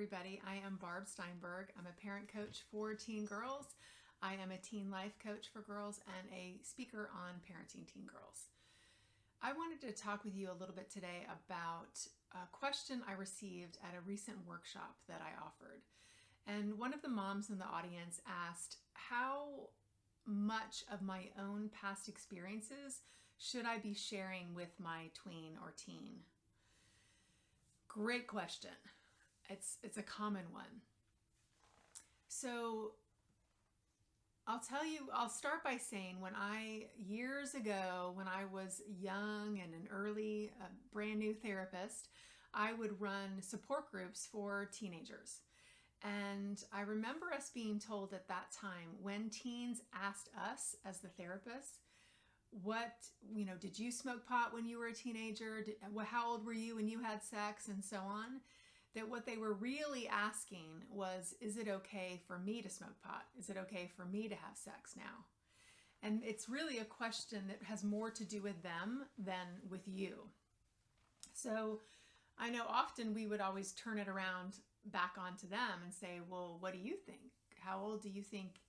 everybody. I am Barb Steinberg. I'm a parent coach for teen girls. I am a teen life coach for girls and a speaker on parenting teen girls. I wanted to talk with you a little bit today about a question I received at a recent workshop that I offered. And one of the moms in the audience asked, how much of my own past experiences should I be sharing with my tween or teen? Great question. It's a common one. So I'll start by saying years ago, when I was young and an early, brand new therapist, I would run support groups for teenagers. And I remember us being told at that time, when teens asked us as the therapists, did you smoke pot when you were a teenager? How old were you when you had sex, and so on? That what they were really asking was, is it okay for me to smoke pot? Is it okay for me to have sex now? And it's really a question that has more to do with them than with you. So I know often we would always turn it around back onto them and say, well, what do you think? How old do you think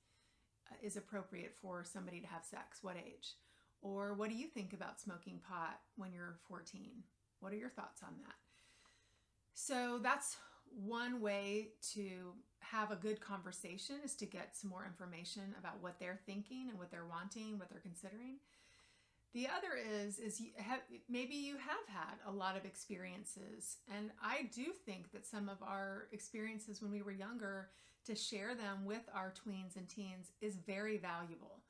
is appropriate for somebody to have sex? What age? Or what do you think about smoking pot when you're 14? What are your thoughts on that? So that's one way to have a good conversation, is to get some more information about what they're thinking and what they're wanting, what they're considering. The other is maybe you have had a lot of experiences, and I do think that some of our experiences when we were younger, to share them with our tweens and teens is very valuable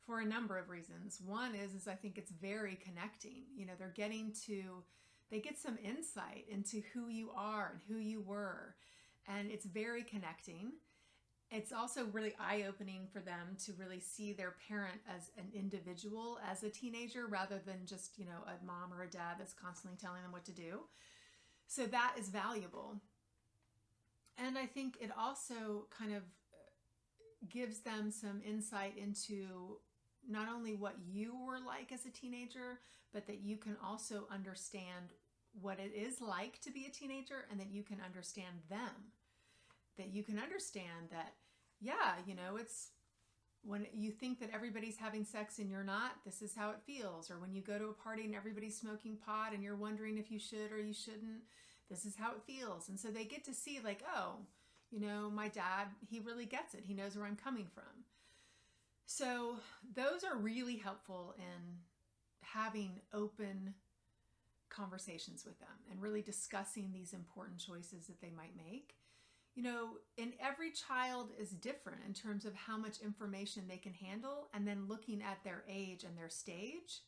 for a number of reasons. One is I think it's very connecting. They get some insight into who you are and who you were, and it's very connecting. It's also really eye-opening for them to really see their parent as an individual, as a teenager, rather than just, a mom or a dad that's constantly telling them what to do. So that is valuable. And I think it also kind of gives them some insight into not only what you were like as a teenager, but that you can also understand what it is like to be a teenager, and that you can understand them. That you can understand that, it's when you think that everybody's having sex and you're not, this is how it feels. Or when you go to a party and everybody's smoking pot and you're wondering if you should or you shouldn't, this is how it feels. And so they get to see my dad, he really gets it. He knows where I'm coming from. So those are really helpful in having open conversations with them and really discussing these important choices that they might make. And every child is different in terms of how much information they can handle, and then looking at their age and their stage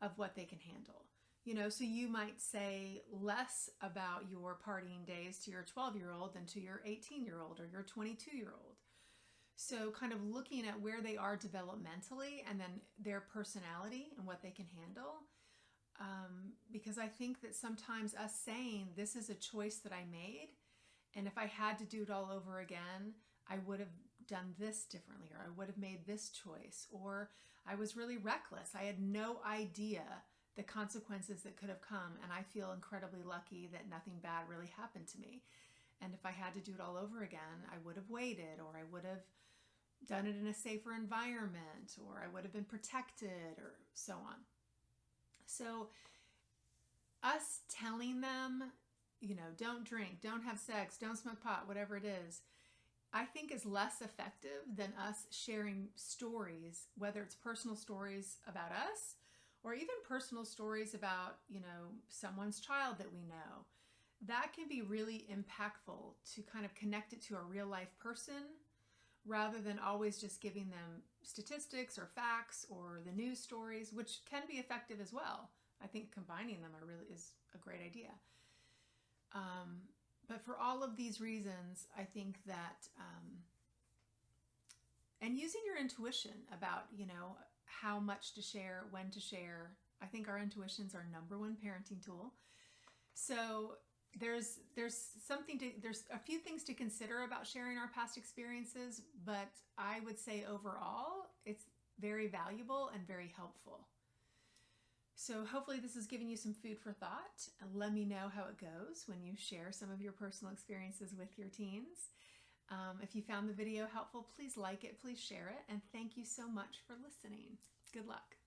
of what they can handle. So you might say less about your partying days to your 12-year-old than to your 18-year-old or your 22-year-old. So kind of looking at where they are developmentally and then their personality and what they can handle. Because I think that sometimes us saying, this is a choice that I made, and if I had to do it all over again, I would have done this differently, or I would have made this choice, or I was really reckless. I had no idea the consequences that could have come, and I feel incredibly lucky that nothing bad really happened to me. And if I had to do it all over again, I would have waited, or I would have done it in a safer environment, or I would have been protected, or so on. So us telling them, don't drink, don't have sex, don't smoke pot, whatever it is, I think is less effective than us sharing stories, whether it's personal stories about us or even personal stories about, someone's child that we know. That can be really impactful to kind of connect it to a real life person, rather than always just giving them statistics or facts or the news stories, which can be effective as well. I think combining them is a great idea. But for all of these reasons, I think that, and using your intuition about, how much to share, when to share, I think our intuition's our number one parenting tool. So there's a few things to consider about sharing our past experiences, but I would say overall, it's very valuable and very helpful. So hopefully this has given you some food for thought. Let me know how it goes when you share some of your personal experiences with your teens. If you found the video helpful, please like it, please share it, and thank you so much for listening. Good luck.